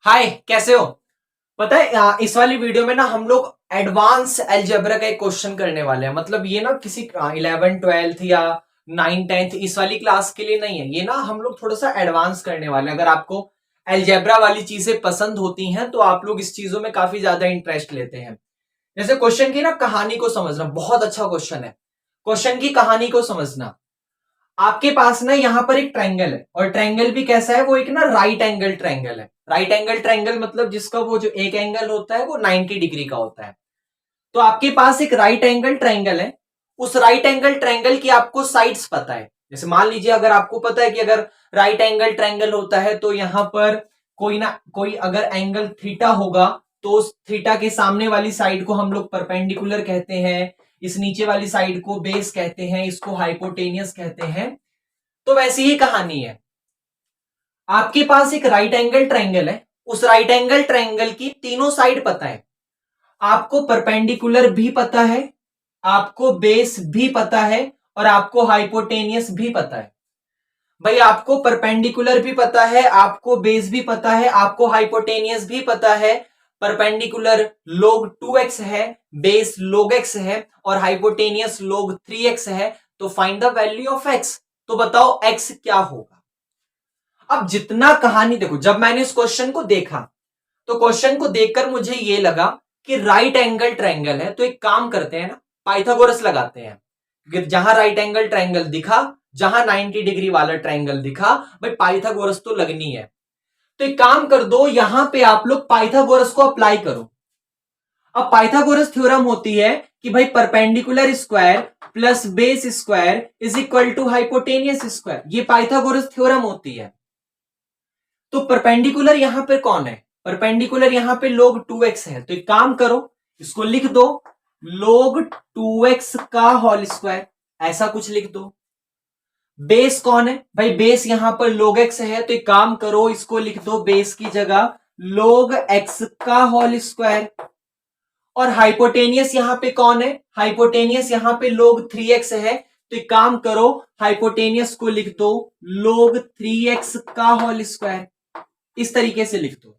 हाय, कैसे हो? पता है इस वाली वीडियो में ना हम लोग एडवांस अलजेब्रा का एक क्वेश्चन करने वाले हैं। मतलब ये ना किसी 11th 12th या 9th 10th इस वाली क्लास के लिए नहीं है। ये ना हम लोग थोड़ा सा एडवांस करने वाले हैं। अगर आपको अलजेब्रा वाली चीजें पसंद होती हैं तो आप लोग इस चीजों में काफी ज्यादा इंटरेस्ट लेते हैं। जैसे क्वेश्चन की ना कहानी को समझना बहुत अच्छा क्वेश्चन है। क्वेश्चन की कहानी को समझना, आपके पास ना यहां पर एक ट्रायंगल है और ट्रायंगल भी कैसा है, वो एक ना राइट एंगल ट्रायंगल है। राइट एंगल ट्रायंगल मतलब जिसका वो जो एक एंगल होता है वो 90 डिग्री का होता है। तो आपके पास एक राइट एंगल ट्रायंगल है। उस राइट एंगल ट्रायंगल की आपको साइड्स पता है। जैसे मान लीजिए अगर आपको पता है कि अगर राइट एंगल ट्रायंगल होता है तो यहां पर कोई ना कोई अगर एंगल थीटा होगा तो उस थीटा के सामने वाली साइड को हम लोग परपेंडिकुलर कहते हैं। इस नीचे वाली साइड को बेस कहते हैं, इसको हाइपोटेनियस कहते हैं। तो वैसी ही कहानी है। आपके पास एक राइट एंगल ट्रायंगल है। उस राइट एंगल ट्रायंगल की तीनों साइड पता है। आपको परपेंडिकुलर भी पता है, आपको बेस भी पता है और आपको हाइपोटेनियस भी पता है। भाई आपको परपेंडिकुलर भी पता है, आपको बेस भी पता है, आपको हाइपोटेनियस भी पता है। परपेंडिकुलर log 2x है, बेस log x है और हाइपोटेनियस log 3x है। तो find the value of x। तो बताओ x क्या होगा। अब जितना कहानी देखो, जब मैंने इस क्वेश्चन को देखा तो क्वेश्चन को देखकर मुझे ये लगा कि राइट एंगल ट्रायंगल है, तो एक काम करते हैं ना, पाइथागोरस लगाते हैं। क्योंकि जहां राइट एंगल ट्रायंगल दिखा, जहां 90 डिग्री वाला ट्रायंगल दिखा, भाई पाइथागोरस तो लगनी है। तो एक काम कर दो, यहां पे आप लोग पाइथागोरस को अप्लाई करो। अब पाइथागोरस थ्योरम होती है कि भाई perpendicular square plus base square is equal to hypotenuse square. ये पाइथागोरस थ्योरम होती है। तो परपेंडिकुलर यहां पे कौन है? परपेंडिकुलर यहां पे log 2x है। तो एक काम करो, इसको लिख दो log 2x का होल स्क्वायर, ऐसा कुछ लिख दो। बेस कौन है? भाई बेस यहां पर log x है। तो एक काम करो, इसको लिख दो बेस की जगह log x का होल स्क्वायर। और हाइपोटेनियस यहां पे कौन है? हाइपोटेनियस यहां पे log 3x है। तो एक काम करो, हाइपोटेनियस को लिख दो log 3x का होल स्क्वायर। इस तरीके से लिख दो।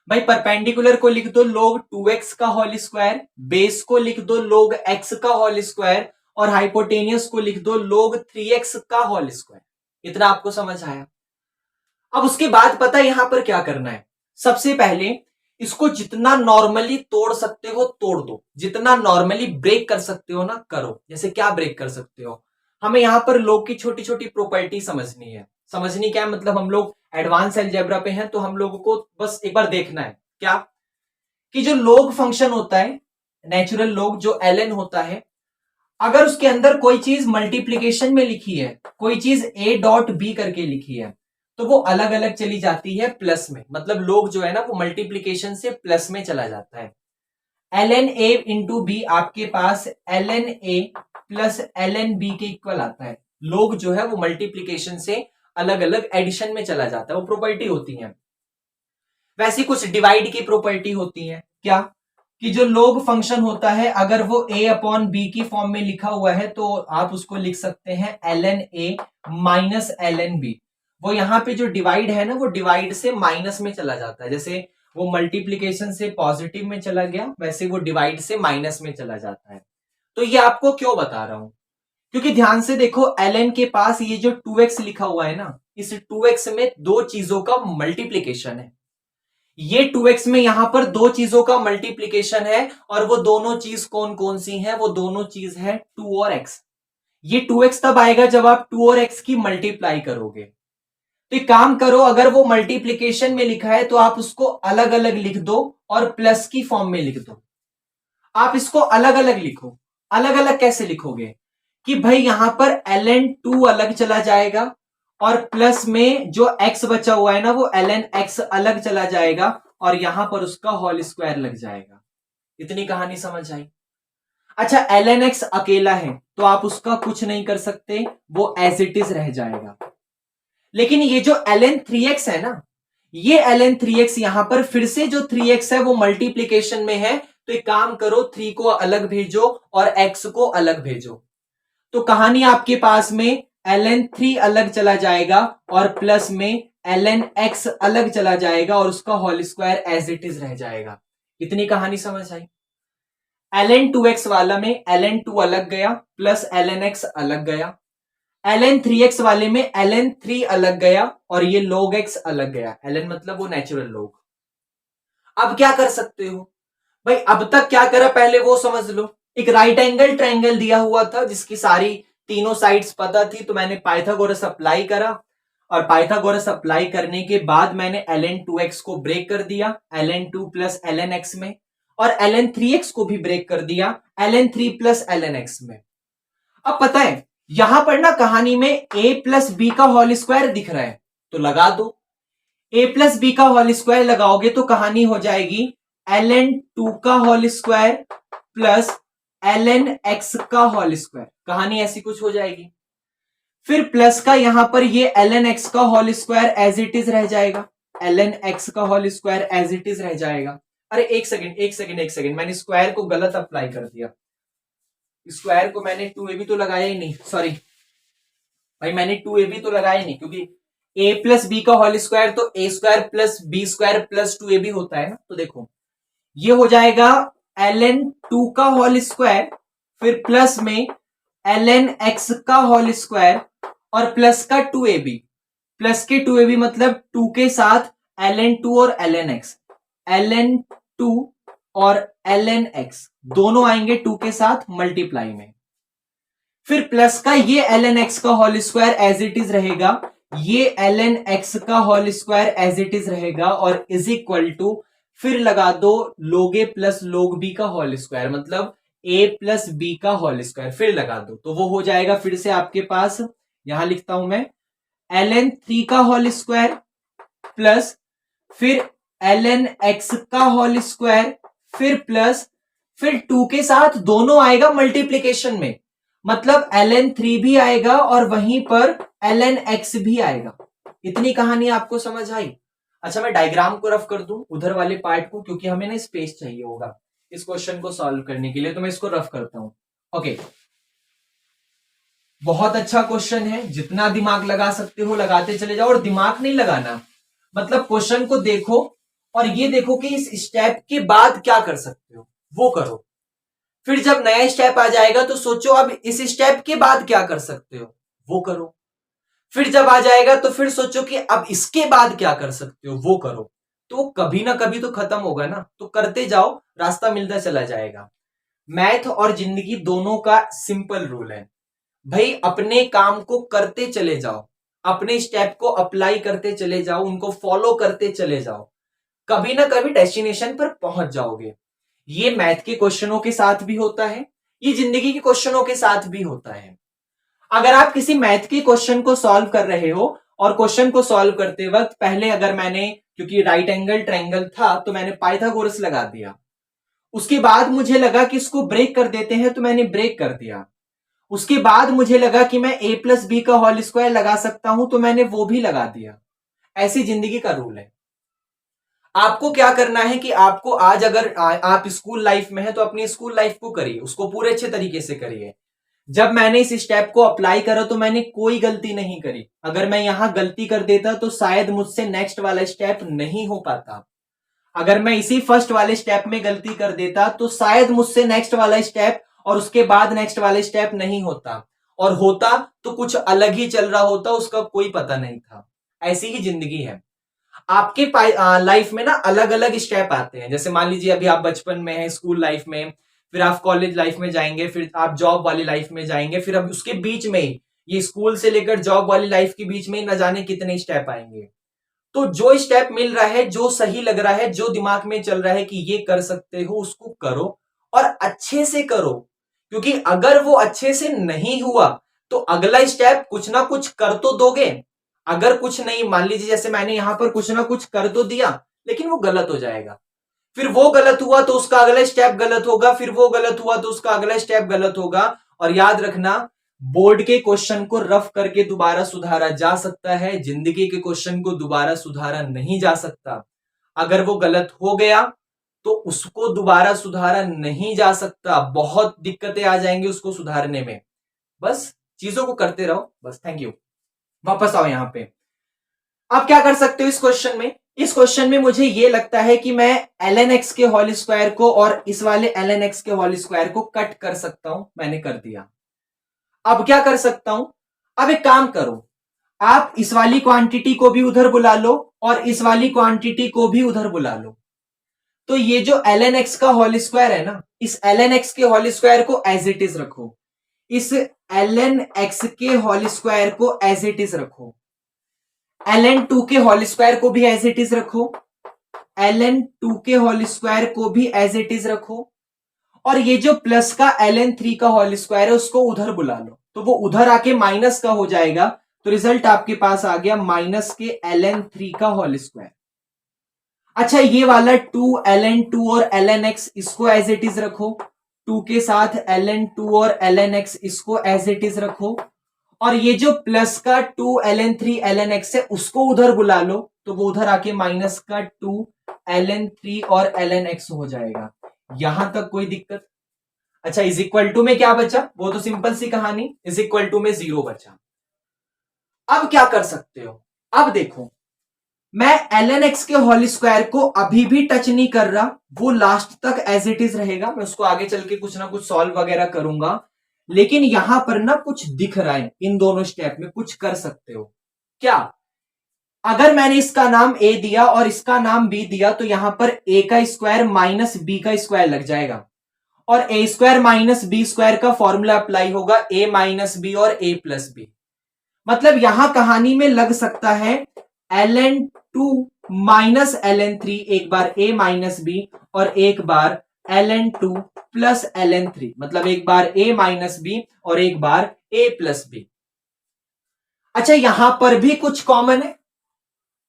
भाई परपेंडिकुलर को लिख दो log 2x का होल स्क्वायर, बेस को लिख दो log x का होल स्क्वायर और हाइपोटेनियस को लिख दो log 3x का होल स्क्वायर। इतना आपको समझ आया? अब उसके बाद पता है यहां पर क्या करना है। सबसे पहले इसको जितना नॉर्मली तोड़ सकते हो तोड़ दो, जितना नॉर्मली ब्रेक कर सकते हो ना करो। जैसे क्या ब्रेक कर सकते हो, हमें यहां पर log की छोटी छोटी प्रॉपर्टी समझनी है। समझनी क्या है, मतलब हम लोग एडवांस अलजेब्रा पे हैं तो हम लोगों को बस एक बार देखना है क्या, कि जो log फंक्शन होता है, नेचुरल log जो ln होता है, अगर उसके अंदर कोई चीज मल्टीप्लीकेशन में लिखी है, कोई चीज a डॉट बी करके लिखी है, तो वो अलग अलग चली जाती है प्लस में। मतलब log जो है ना वो मल्टीप्लीकेशन से प्लस में चला जाता है। ln a इंटू बी आपके पास ln a plus ln b के इक्वल आता है। log जो है वो मल्टीप्लीकेशन से अलग अलग एडिशन में चला जाता है, वो प्रॉपर्टी होती है। वैसी कुछ डिवाइड की प्रॉपर्टी होती है क्या, कि जो log फंक्शन होता है अगर वो a अपॉन बी की फॉर्म में लिखा हुआ है तो आप उसको लिख सकते हैं ln a minus ln b। वो यहां पे जो डिवाइड है ना वो डिवाइड से माइनस में चला जाता है। जैसे वो मल्टीप्लीकेशन से पॉजिटिव में चला गया, वैसे वो डिवाइड से माइनस में चला जाता है। तो ये आपको क्यों बता रहा हूं, क्योंकि ध्यान से देखो ln के पास ये जो 2x लिखा हुआ है ना, इस 2x में दो चीजों का मल्टीप्लीकेशन है। ये 2x में यहां पर दो चीजों का मल्टीप्लीकेशन है और वो दोनों चीज कौन कौन सी हैं? वो दोनों चीज है 2 और x। ये 2x तब आएगा जब आप 2 और x की मल्टीप्लाई करोगे। तो एक काम करो, अगर वो मल्टीप्लीकेशन में लिखा है तो आप उसको अलग अलग लिख दो और प्लस की फॉर्म में लिख दो। आप इसको अलग अलग लिखो। अलग अलग कैसे लिखोगे, कि भाई यहां पर ln2 अलग चला जाएगा और प्लस में जो x बचा हुआ है ना वो ln x अलग चला जाएगा और यहां पर उसका होल स्क्वायर लग जाएगा। इतनी कहानी समझ आई? अच्छा ln x अकेला है तो आप उसका कुछ नहीं कर सकते, वो एज इट इज रह जाएगा। लेकिन ये जो ln 3x है ना, ये ln 3x यहां पर फिर से जो 3x है वो मल्टीप्लीकेशन में है। तो एक काम करो, 3 को अलग भेजो और x को अलग भेजो। तो कहानी आपके पास में ln3 अलग चला जाएगा और प्लस में lnx अलग चला जाएगा और उसका whole square as it is रह जाएगा। इतनी कहानी समझ आई। ln2x वाला में ln2 अलग गया प्लस lnx अलग गया। ln3x वाले में ln3 अलग गया और ये log x अलग गया। ln मतलब वो नेचुरल लोग। अब क्या कर सकते हो भाई, अब तक क्या करा पहले वो समझ लो। एक राइट एंगल ट्रायंगल दिया हुआ था जिसकी सारी तीनों साइड्स पता थी, तो मैंने पाइथागोरस अप्लाई करा और पाइथागोरस अप्लाई करने के बाद मैंने ln2x को ब्रेक कर दिया ln2 प्लस lnx में और ln3x को भी ब्रेक कर दिया ln3 प्लस lnx में। अब पता है यहां पर ना कहानी में a प्लस बी का होल स्क्वायर दिख रहा है, तो लगा दो। a प्लस बी का होल स्क्वायर लगाओगे तो कहानी हो जाएगी ln2 का होल स्क्वायर प्लस lnx का होल स्क्वायर। कहानी ऐसी कुछ हो जाएगी। फिर प्लस का यहां पर ये lnx का whole square as it is रह जाएगा। lnx का whole square as it is रह जाएगा। अरे एक सेकंड, मैंने स्क्वायर को गलत अप्लाई कर दिया। स्क्वायर को मैंने 2ab तो लगाया ही नहीं, सॉरी भाई, मैंने 2ab तो लगाया ही नहीं, क्योंकि a प्लस बी का होल स्क्वायर तो a square plus B square plus 2ab होता है ना। तो देखो ये हो जाएगा ln2 का होल स्क्वायर फिर प्लस में lnx का होल स्क्वायर और प्लस का 2ab, प्लस के 2ab मतलब 2 के साथ ln2 और lnx, ln2 और lnx दोनों आएंगे 2 के साथ मल्टीप्लाई में। फिर प्लस का ये lnx का whole square as it is रहेगा, ये lnx का whole square as it is रहेगा और इज इक्वल टू फिर लगा दो log a plus log b का होल स्क्वायर, मतलब a प्लस b का होल स्क्वायर फिर लगा दो, तो वो हो जाएगा फिर से आपके पास, यहां लिखता हूं मैं, ln3 का होल स्क्वायर प्लस फिर lnx का होल स्क्वायर फिर प्लस फिर 2 के साथ दोनों आएगा मल्टीप्लीकेशन में, मतलब ln3 भी आएगा और वहीं पर lnx भी आएगा। इतनी कहानी आपको समझ आई। अच्छा मैं डायग्राम को रफ कर दूं उधर वाले पार्ट को, क्योंकि हमें ना स्पेस चाहिए होगा इस क्वेश्चन को सॉल्व करने के लिए, तो मैं इसको रफ करता हूं। ओके, बहुत अच्छा क्वेश्चन है, जितना दिमाग लगा सकते हो लगाते चले जाओ, और दिमाग नहीं लगाना मतलब क्वेश्चन को देखो और ये देखो कि इस स्टेप के बाद क्या कर सकते हो वो करो। फिर जब नया स्टेप आ जाएगा तो सोचो अब इस स्टेप के बाद क्या कर सकते हो वो करो। फिर जब आ जाएगा तो फिर सोचो कि अब इसके बाद क्या कर सकते हो वो करो। तो कभी ना कभी तो खत्म होगा ना, तो करते जाओ, रास्ता मिलता चला जाएगा। मैथ और जिंदगी दोनों का सिंपल रूल है भाई, अपने काम को करते चले जाओ, अपने स्टेप को अप्लाई करते चले जाओ, उनको फॉलो करते चले जाओ, कभी ना कभी डेस्टिनेशन पर पहुंच जाओगे। ये मैथ के क्वेश्चनों के साथ भी होता है, ये जिंदगी के क्वेश्चनों के साथ भी होता है। अगर आप किसी मैथ के क्वेश्चन को सॉल्व कर रहे हो और क्वेश्चन को सॉल्व करते वक्त पहले अगर मैंने, क्योंकि राइट एंगल ट्रायंगल था तो मैंने पाइथागोरस लगा दिया, उसके बाद मुझे लगा कि इसको ब्रेक कर देते हैं तो मैंने ब्रेक कर दिया, उसके बाद मुझे लगा कि मैं a प्लस बी का होल स्क्वायर लगा सकता हूं तो मैंने वो भी लगा दिया। ऐसी जिंदगी का रूल है। आपको क्या करना है कि आपको आज अगर आप स्कूल लाइफ में है तो अपनी स्कूल लाइफ को करिए, उसको पूरे अच्छे तरीके से करिए। जब मैंने इस स्टेप को अप्लाई करा तो मैंने कोई गलती नहीं करी, अगर मैं यहां गलती कर देता तो शायद मुझसे नेक्स्ट वाला स्टेप नहीं हो पाता। अगर मैं इसी फर्स्ट वाले स्टेप में गलती कर देता तो शायद मुझसे नेक्स्ट वाला स्टेप और उसके बाद नेक्स्ट वाला स्टेप नहीं होता, और होता तो कुछ अलग ही चल रहा होता, उसका कोई पता नहीं था। ऐसी ही जिंदगी है। आपके लाइफ में ना अलग अलग स्टेप आते हैं, जैसे मान लीजिए अभी आप बचपन में हैं स्कूल लाइफ में, फिर आप कॉलेज लाइफ में जाएंगे, फिर आप जॉब वाली लाइफ में जाएंगे, फिर अब उसके बीच में ही ये स्कूल से लेकर जॉब वाली लाइफ के बीच में ही न जाने कितने स्टेप आएंगे। तो जो स्टेप मिल रहा है, जो सही लग रहा है, जो दिमाग में चल रहा है कि ये कर सकते हो, उसको करो और अच्छे से करो, क्योंकि अगर वो अच्छे से नहीं हुआ तो अगला स्टेप कुछ ना कुछ कर तो दोगे। अगर कुछ नहीं, मान लीजिए जैसे मैंने यहां पर कुछ ना कुछ कर तो दिया लेकिन वो गलत हो जाएगा, फिर वो गलत हुआ तो उसका अगला स्टेप गलत होगा, फिर वो गलत हुआ तो उसका अगला स्टेप गलत होगा। और याद रखना, बोर्ड के क्वेश्चन को रफ करके दोबारा सुधारा जा सकता है, जिंदगी के क्वेश्चन को दोबारा सुधारा नहीं जा सकता। अगर वो गलत हो गया तो उसको दोबारा सुधारा नहीं जा सकता, बहुत दिक्कतें आ जाएंगी उसको सुधारने में। बस चीजों को करते रहो बस। Thank you. वापस आओ यहां पे। आप क्या कर सकते हो इस क्वेश्चन में? इस क्वेश्चन में मुझे ये लगता है कि मैं ln x के होल स्क्वायर को और इस वाले ln x के होल स्क्वायर को कट कर सकता हूं। मैंने कर दिया। अब क्या कर सकता हूं? अब एक काम करो, आप इस वाली क्वांटिटी को भी उधर बुला लो और इस वाली क्वांटिटी को भी उधर बुला लो। तो ये जो ln x का होल स्क्वायर है ना, इस ln x के होल स्क्वायर को एज इट इज रखो, इस ln x के होल स्क्वायर को एज इट इज रखो, ln2 के होल स्क्वायर को भी एज इट इज रखो, ln2 के होल स्क्वायर को भी एज इट इज रखो, और ये जो प्लस का ln3 का होल स्क्वायर है उसको उधर बुला लो, तो वो उधर आके माइनस का हो जाएगा। तो रिजल्ट आपके पास आ गया माइनस के ln3 का होल स्क्वायर। अच्छा, ये वाला 2 और ln x इसको एज इट इज रखो, 2 के साथ ln2 और ln x इसको एज इट इज रखो, और ये जो प्लस का 2 ln x है उसको उधर बुला लो, तो वो उधर आके माइनस का 2 ln3 और ln x हो जाएगा। यहां तक कोई दिक्कत? अच्छा, इज इक्वल टू में क्या बचा? वो तो सिंपल सी कहानी, इज इक्वल टू में 0 बचा। अब क्या कर सकते हो? अब देखो, मैं ln x के होल स्क्वायर को अभी भी टच नहीं कर रहा, वो लास्ट तक एज इट इज रहेगा। मैं उसको आगे चल के कुछ ना कुछ सॉल्व वगैरह करूंगा, लेकिन यहां पर ना कुछ दिख रहा है, इन दोनों स्टेप में कुछ कर सकते हो क्या? अगर मैंने इसका नाम a दिया और इसका नाम b दिया, तो यहां पर a का स्क्वायर माइनस b का स्क्वायर लग जाएगा, और a square minus B square का फॉर्मूला अप्लाई होगा a माइनस बी और a प्लस बी। मतलब यहां कहानी में लग सकता है ln2 माइनस ln3, एक बार a माइनस बी और एक बार ln2 प्लस ln3, मतलब एक बार a माइनस बी और एक बार a प्लस बी। अच्छा, यहां पर भी कुछ कॉमन है,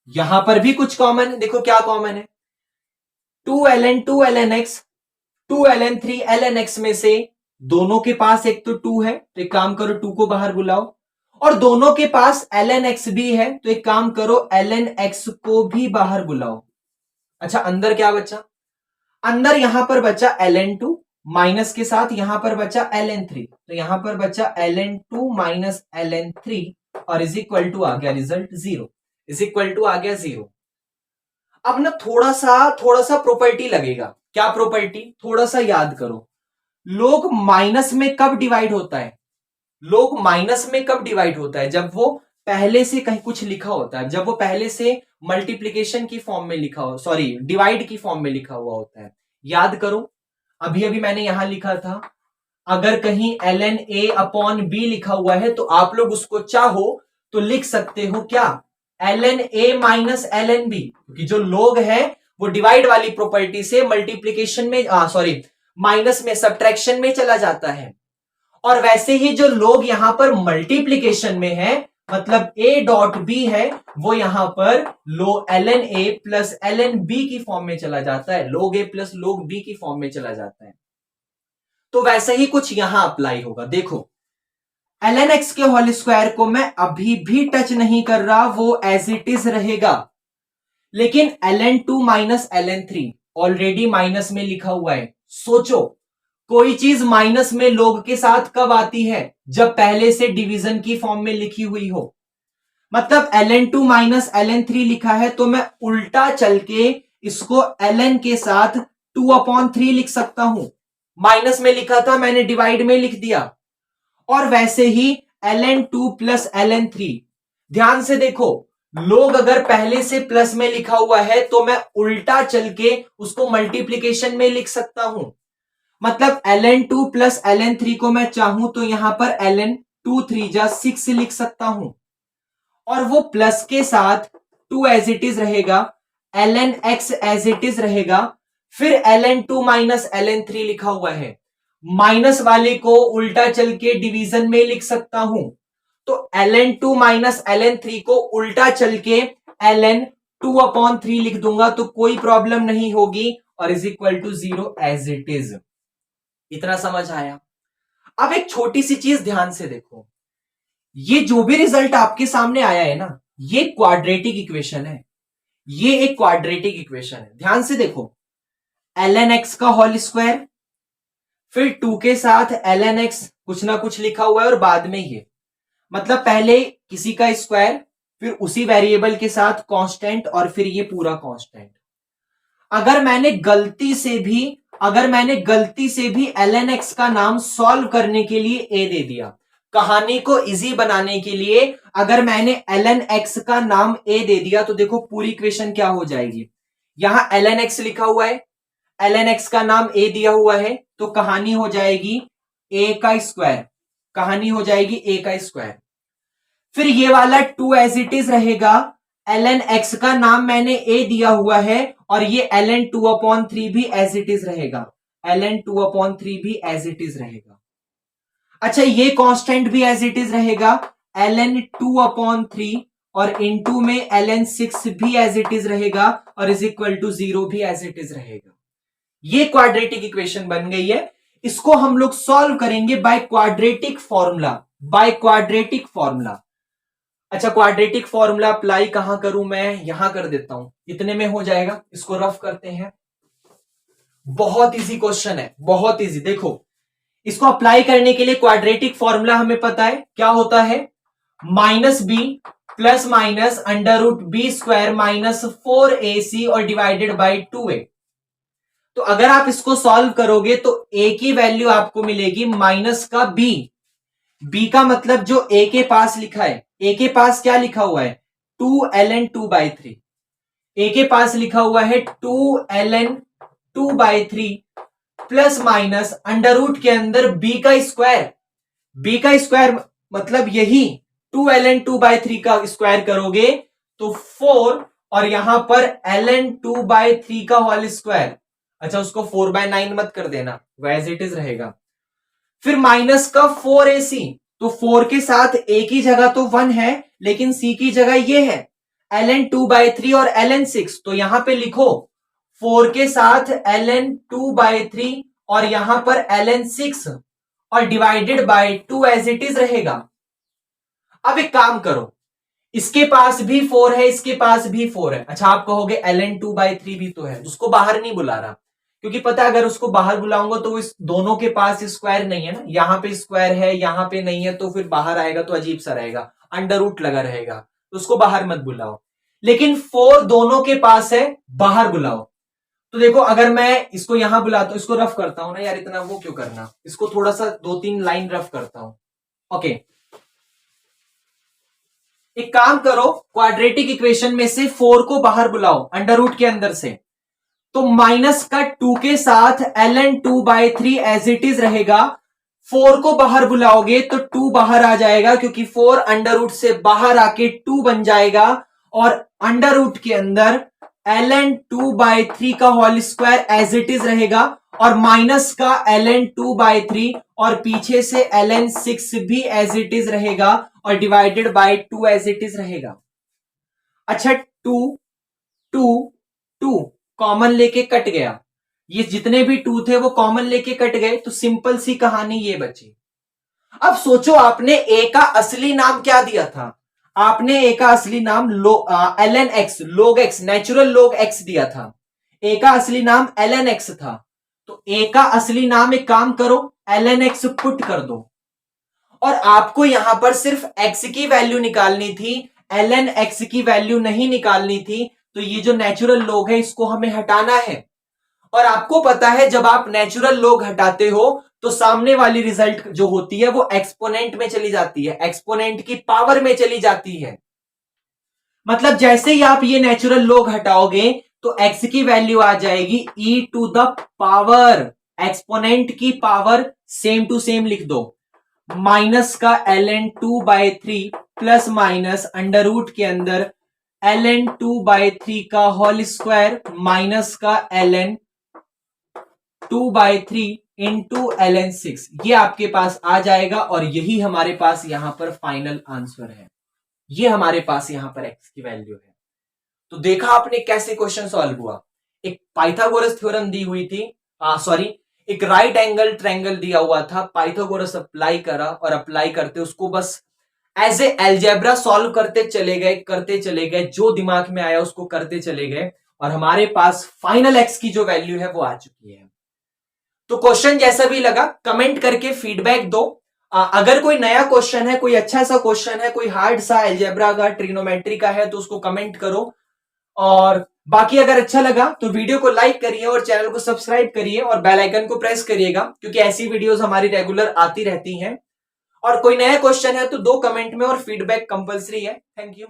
यहां पर भी कुछ कॉमन है। देखो क्या कॉमन है, 2 ln2 ln x, 2 ln3 ln x में से दोनों के पास एक तो 2 है, तो एक काम करो 2 को बाहर बुलाओ, और दोनों के पास ln x भी है, तो एक काम करो ln x को भी बाहर बुलाओ। अच्छा, अंदर क्या बचा? अंदर यहां पर बचा ln2 माइनस के साथ यहां पर बचा ln3, तो यहां पर बचा ln2 माइनस ln3 और इज इक्वल टू आ गया रिजल्ट 0, इज इक्वल टू आ गया 0। अब ना थोड़ा सा प्रॉपर्टी लगेगा। क्या प्रॉपर्टी? थोड़ा सा याद करो, लोग माइनस में कब डिवाइड होता है? लोग माइनस में कब डिवाइड होता है? जब वो पहले से कहीं कुछ लिखा होता है, जब वो पहले से मल्टीप्लीकेशन की फॉर्म में लिखा हो, सॉरी डिवाइड की फॉर्म में लिखा हुआ होता है। याद करो, अभी अभी मैंने यहां लिखा था, अगर कहीं ln a अपॉन b लिखा हुआ है तो आप लोग उसको चाहो तो लिख सकते हो क्या? ln a minus ln b, क्योंकि जो लोग है वो डिवाइड वाली प्रॉपर्टी से मल्टीप्लीकेशन में, सॉरी माइनस में, सब्ट्रैक्शन में चला जाता है। और वैसे ही जो लोग यहां पर मल्टीप्लीकेशन में है, मतलब a डॉट b है, वो यहां पर ln a plus ln b की फॉर्म में चला जाता है, log a plus log b की फॉर्म में चला जाता है। तो वैसे ही कुछ यहां अप्लाई होगा। देखो, ln x के होल स्क्वायर को मैं अभी भी टच नहीं कर रहा, वो एज इट इज रहेगा, लेकिन ln2 minus ln3 already minus में लिखा हुआ है। सोचो, कोई चीज माइनस में लोग के साथ कब आती है? जब पहले से डिवीजन की फॉर्म में लिखी हुई हो। मतलब ln2 माइनस ln3 लिखा है, तो मैं उल्टा चल के इसको ln के साथ 2/3 लिख सकता हूं। माइनस में लिखा था, मैंने डिवाइड में लिख दिया। और वैसे ही ln2 प्लस ln3, ध्यान से देखो, लोग अगर पहले से प्लस में लिखा हुआ है तो मैं उल्टा चल के उसको मल्टीप्लीकेशन में लिख सकता हूं। मतलब ln2 प्लस ln3 को मैं चाहूं तो यहां पर ln2 3 जा 6 लिख सकता हूं, और वो प्लस के साथ 2 एज इट इज रहेगा, ln x as it is रहेगा, फिर ln2 माइनस ln3 लिखा हुआ है, माइनस वाले को उल्टा चल के डिवीजन में लिख सकता हूं। तो ln2 माइनस ln3 को उल्टा चल के ln2/3 लिख दूंगा, तो कोई प्रॉब्लम नहीं होगी, और is equal to 0 as it is. इतना समझ आया? अब एक छोटी सी चीज ध्यान से देखो, ये जो भी रिजल्ट आपके सामने आया है ना, ये क्वाड्रेटिक इक्वेशन है, ये एक क्वाड्रेटिक इक्वेशन है। ध्यान से देखो, ln x का होल स्क्वायर, फिर 2 के साथ ln x कुछ ना कुछ लिखा हुआ है, और बाद में ये मतलब पहले किसी का स्क्वायर, फिर उसी वेरिएबल के साथ कांस्टेंट, और फिर ये पूरा कांस्टेंट। अगर मैंने गलती से भी ln x का नाम सॉल्व करने के लिए a दे दिया, कहानी को इजी बनाने के लिए अगर मैंने ln x का नाम a दे दिया, तो देखो पूरी इक्वेशन क्या हो जाएगी। यहां ln x लिखा हुआ है, ln x का नाम a दिया हुआ है, तो कहानी हो जाएगी a का स्क्वायर, कहानी हो जाएगी a का स्क्वायर। फिर ये वाला 2 एज इट इज रहेगा, ln x का नाम मैंने a दिया हुआ है, और ये ln 2/3 भी एज इट इज रहेगा, ln 2/3 भी एज इट इज रहेगा। अच्छा, ये कांस्टेंट भी एज इट इज रहेगा, ln 2/3, और इनटू में ln 6 भी एज इट इज रहेगा, और इज इक्वल टू 0 भी एज इट इज रहेगा। ये क्वाड्रेटिक इक्वेशन बन गई है। इसको हम लोग सॉल्व करेंगे बाय क्वाड्रेटिक फॉर्मूला। अच्छा, क्वाड्रेटिक फॉर्मूला अप्लाई कहां करूं मैं, यहां कर देता हूं, इतने में हो जाएगा। इसको रफ करते हैं, बहुत इजी क्वेश्चन है, बहुत इजी। देखो, इसको अप्लाई करने के लिए क्वाड्रेटिक फॉर्मूला हमें पता है क्या होता है, -b plus minus √b² -4ac और डिवाइडेड बाई 2a। तो अगर आप इसको सॉल्व करोगे तो a की वैल्यू आपको मिलेगी माइनस का b का मतलब जो a के पास लिखा है, a के पास क्या लिखा हुआ है, 2ln 2/3। a के पास लिखा हुआ है 2ln 2/3 प्लस माइनस अंडर के अंदर b का स्क्वायर मतलब यही 2ln 2/3 का स्क्वायर करोगे तो 4, और यहां पर ln 2/3 का होल स्क्वायर। अच्छा, उसको 4/9 मत कर देना, वो एज इट इज रहेगा। फिर माइनस का 4ac, तो 4 के साथ a की जगह तो 1 है, लेकिन c की जगह ये है ln 2/3 और ln 6, तो यहां पे लिखो 4 के साथ ln 2/3 और यहां पर ln 6 और divided by 2 as it is रहेगा। अब एक काम करो, इसके पास भी 4 है, इसके पास भी 4 है। अच्छा, आप कहोगे ln 2/3 भी तो है, उसको बाहर नहीं बुला रहा, क्योंकि पता है अगर उसको बाहर बुलाऊंगा तो इस दोनों के पास स्क्वायर नहीं है ना, यहां पे स्क्वायर है यहां पे नहीं है, तो फिर बाहर आएगा तो अजीब सा रहेगा, अंडर लगा रहेगा, तो उसको बाहर मत बुलाओ। लेकिन 4 दोनों के पास है, बाहर बुलाओ। तो देखो, अगर मैं इसको यहां बुलाता हूं, इसको रफ करता हूं ना यार, इतना वो क्यों करना, इसको थोड़ा सा 2-3 लाइन रफ करता हूं। ओके, एक काम करो, क्वाड्रेटिक इक्वेशन में से 4 को बाहर बुलाओ अंडर के अंदर से, तो माइनस का 2 के साथ ln 2/3 एज इट इज रहेगा। 4 को बाहर बुलाओगे तो 2 बाहर आ जाएगा, क्योंकि 4 अंडर से बाहर आके 2 बन जाएगा, और अंडर के अंदर ln 2/3 का whole square as it is रहेगा, और माइनस का ln 2/3 और पीछे से ln 6 भी एज इट इज रहेगा, और divided by 2 as it is रहेगा। अच्छा, 2 2 2 कॉमन लेके कट गया, ये जितने भी 2 थे वो कॉमन लेके कट गए, तो सिंपल सी कहानी ये बची। अब सोचो, आपने a का असली नाम क्या दिया था, आपने a का असली नाम ln x, log x, natural log x दिया था। a का असली नाम ln x था, तो a का असली नाम एक काम करो, ln x पुट कर दो, और आपको यहां पर सिर्फ x की वैल्यू निकालनी थी, ln x की वैल्यू नहीं निकालनी थी। तो ये जो नेचुरल log है इसको हमें हटाना है, और आपको पता है जब आप नेचुरल log हटाते हो तो सामने वाली रिजल्ट जो होती है वो एक्सपोनेंट में चली जाती है, एक्सपोनेंट की पावर में चली जाती है। मतलब जैसे ही आप ये नेचुरल log हटाओगे तो x की वैल्यू आ जाएगी e to the power, exponent की पावर सेम टू सेम लिख दो, माइनस का ln 2/3 प्लस माइनस अंडर के अंदर ln 2/3 का होल स्क्वायर माइनस का ln 2/3 इंटू ln 6, ये आपके पास आ जाएगा, और यही हमारे पास यहां पर फाइनल आंसर है। ये हमारे पास यहां पर x की वैल्यू है। तो देखा आपने कैसे क्वेश्चन सॉल्व हुआ। एक पाइथागोरस थ्योरम दी हुई थी, सॉरी, एक राइट एंगल ट्रायंगल दिया हुआ था, पाइथागोरस अप्लाई करा, और अप्लाई करते उसको बस एज ए एल्जेब्रा सॉल्व करते चले गए, जो दिमाग में आया उसको करते चले गए, और हमारे पास फाइनल एक्स की जो वैल्यू है वो आ चुकी है। तो क्वेश्चन जैसा भी लगा कमेंट करके फीडबैक दो। अगर कोई नया क्वेश्चन है, कोई अच्छा सा क्वेश्चन है, कोई हार्ड सा अलजेब्रा का, ट्रिग्नोमेट्री का है, तो उसको कमेंट करो। और बाकी अगर अच्छा लगा तो वीडियो को लाइक करिए और चैनल को सब्सक्राइब करिए और बेल आइकन को प्रेस करिएगा, क्योंकि ऐसी वीडियोस हमारी रेगुलर आती रहती हैं। और कोई नया क्वेश्चन है तो 2 कमेंट में और फीडबैक कंपलसरी है। Thank you.